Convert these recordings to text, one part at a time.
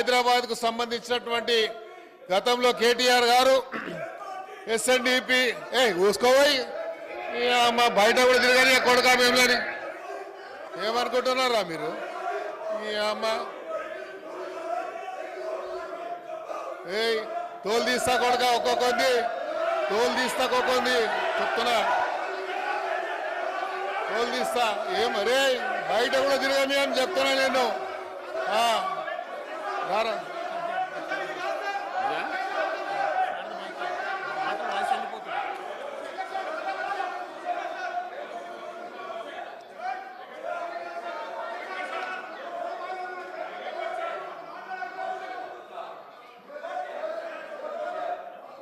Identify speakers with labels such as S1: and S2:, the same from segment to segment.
S1: హైదరాబాద్ కు సంబంధించినటువంటి గతంలో కేటీఆర్ గారు ఎస్ఎన్డిపి ఊసుకోపోయి మా బయట కూడా తిరగని కొడుకా మేములని ఏమనుకుంటున్నారా మీరు? ఈ అమ్మ తోలు తీస్తా కొడుక ఒక్కొక్కంది తోలు తీస్తా ఒక్కొక్కంది చెప్తున్నా తోలు తీస్తా ఏమరే బయట కూడా తిరగని అని చెప్తున్నా నేను. రారా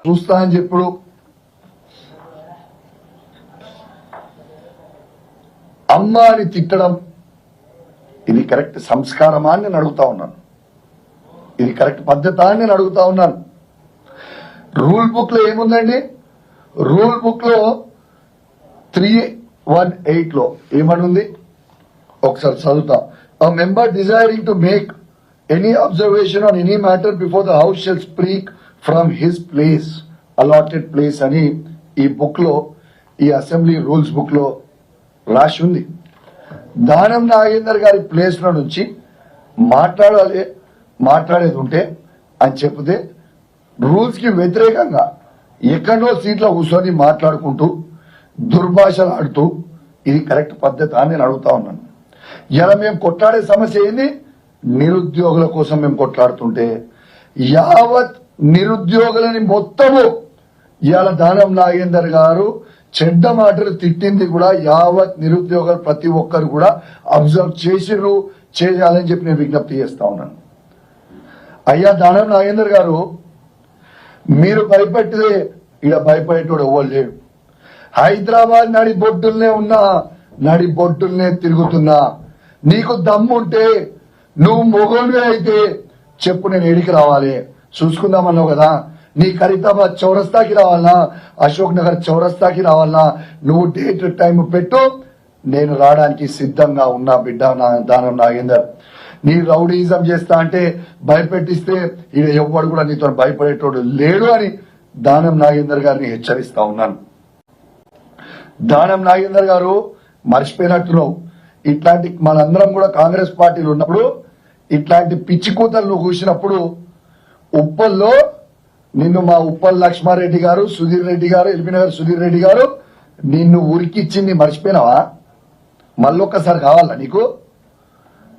S2: చూస్తా అని చెప్పుడు అమ్మ అని తిట్టడం ఇది కరెక్ట్ సంస్కారమా అని నేను అడుగుతా ఉన్నాను. ఇది కరెక్ట్ పద్ధత అని నేను అడుగుతా ఉన్నాను. రూల్ బుక్ లో ఏముందండి? రూల్ బుక్ లో 318 లో ఏమనుంది ఒకసారి చదువుతా. A member desiring to make any observation on any matter before the house shall speak from his place, allotted place అని ఈ బుక్ లో, ఈ అసెంబ్లీ రూల్స్ బుక్ లో రాసి ఉంది. దానం నాగేందర్ గారి ప్లేస్ లో నుంచి మాట్లాడేది ఉంటే అని చెప్తే రూల్స్ కి వ్యతిరేకంగా ఎక్కడో సీట్లో కూర్చొని మాట్లాడుకుంటూ దుర్భాషలు ఆడుతూ ఇది కరెక్ట్ పద్ధతి అని నేను అడుగుతా ఉన్నాను. ఇలా మేము కొట్లాడే సమస్య ఏంది? నిరుద్యోగుల కోసం మేము కొట్లాడుతుంటే యావత్ నిరుద్యోగులని మొత్తము ఇవాళ దానం నాగేందర్ గారు చెడ్డ మాటలు తిట్టింది కూడా యావత్ నిరుద్యోగులు ప్రతి ఒక్కరు కూడా అబ్జర్వ్ చేసిర్రు, చేయాలని చెప్పి నేను విజ్ఞప్తి చేస్తా ఉన్నాను. అయ్యా దానం నాగేందర్ గారు, మీరు భయపెట్టితే ఇక భయపడేటోడు ఎవ్వరు లేడు. హైదరాబాద్ నడి బొడ్డుల్నే ఉన్నా, నడి బొడ్డుల్నే తిరుగుతున్నా. నీకు దమ్ముంటే నువ్వు మొగోనివే అయితే చెప్పు, నేను ఏడికి రావాలి చూసుకుందామన్నావు కదా. నీ ఖరీదాబాద్ చౌరస్తాకి రావాలనా, అశోక్ నగర్ చౌరస్తాకి రావాలనా, నువ్వు డేట్ టైం పెట్టు, నేను రావడానికి సిద్ధంగా ఉన్నా బిడ్డ దానం నాగేందర్. నీ రౌడీజం చేస్తా అంటే భయపెట్టిస్తే ఇక ఎవ్వడు కూడా నీతో భయపడేటోడు లేడు అని దానం నాగేందర్ గారిని హెచ్చరిస్తా ఉన్నాను. దానం నాగేందర్ గారు మర్చిపోయినట్టున్నావు, ఇట్లాంటి మనందరం కూడా కాంగ్రెస్ పార్టీలు ఉన్నప్పుడు ఇట్లాంటి పిచ్చి కూతలు నువ్వు కూసినప్పుడు ఉప్పల్లో నిన్ను మా ఉప్పల్ లక్ష్మారెడ్డి గారు, సుధీర్ రెడ్డి గారు, ఎల్బీనగర్ సుధీర్ రెడ్డి గారు నిన్ను ఉరికిచ్చింది మర్చిపోయినావా? మళ్ళొక్కసారి కావాలా నీకు?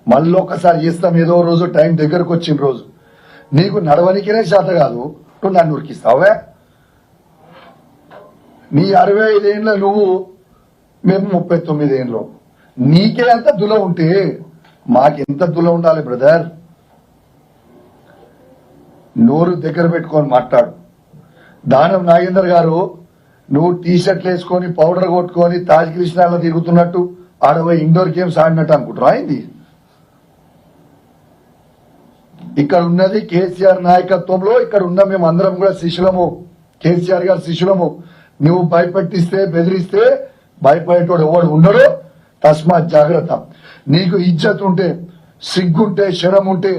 S2: మళ్ళొక్కసారి చేస్తాం ఏదో రోజు టైం దగ్గరకు వచ్చిన రోజు. నీకు నడవనికినే చేత కాదు, నువ్వు నన్ను ఉరికిస్తావే? నీ 65 ఏళ్ళ నువ్వు, మేము 39 ఏళ్ళు. నీకే అంత దుల ఉంటే మాకెంత దుల ఉండాలి బ్రదర్? నోరు దగ్గర పెట్టుకొని మాట్లాడు. దానం నాగేందర్ గారు, నువ్వు టీ షర్ట్లు వేసుకొని పౌడర్ కొట్టుకొని తాజ్ కృష్ణాలో తిరుగుతున్నట్టు ఆడపోయి ఇండోర్ గేమ్స్ ఆడినట్టు అనుకుంటున్నా అయింది. ఇక్కడ ఉన్నది కేసీఆర్ నాయకత్వంలో, ఇక్కడ ఉన్న మేము అందరం కూడా శిష్యులము, కేసీఆర్ గారు శిష్యులము. నువ్వు భయపెట్టిస్తే బెదిరిస్తే భయపడేటోడు ఎవడు ఉండడు. తస్మాత్ జాగ్రత్త. నీకు ఇజ్జత్ ఉంటే, సిగ్గుంటే, శరం ఉంటే,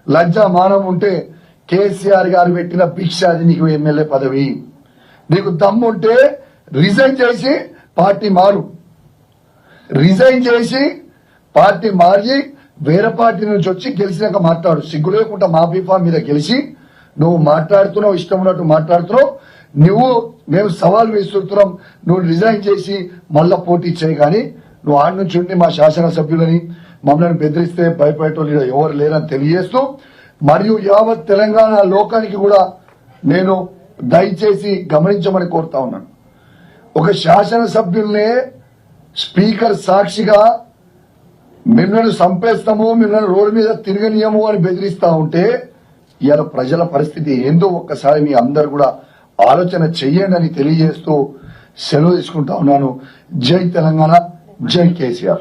S2: లజ్జా మానం ఉంటే కేసీఆర్ గారు పెట్టిన భిక్ష అది నీకు ఎమ్మెల్యే పదవి. నీకు దమ్ముంటే రిజైన్ చేసి పార్టీ మారు, రిజైన్ చేసి పార్టీ మారి వేరే పార్టీ నుంచి వచ్చి గెలిచినాక మాట్లాడు. సిగ్గు లేకుండా మా బీఫా మీద గెలిచి నువ్వు మాట్లాడుతున్నావు, ఇష్టం ఉన్నట్టు మాట్లాడుతున్నావు. నువ్వు మేము సవాల్ విసురుతున్నాం, నువ్వు రిజైన్ చేసి మళ్ళా పోటీ చేయి. కానీ నువ్వు ఆడి నుంచి ఉండి మా శాసనసభ్యులని మమ్మల్ని బెదిరిస్తే భయపడేటోళ్ళు ఎవరు లేరని తెలియజేస్తూ, మరియు యావత్ తెలంగాణ లోకానికి కూడా నేను దయచేసి గమనించమని కోరుతా ఉన్నాను. ఒక శాసనసభ్యుల్నే స్పీకర్ సాక్షిగా మిమ్మల్ని చంపేస్తాము, మిమ్మల్ని రోడ్డు మీద తిరగనీయము అని బెదిరిస్తా ఉంటే ఇవాళ ప్రజల పరిస్థితి ఏందో ఒక్కసారి మీ అందరు కూడా ఆలోచన చెయ్యండి అని తెలియజేస్తూ సెలవు తీసుకుంటా ఉన్నాను. జై తెలంగాణ, జై కేసీఆర్.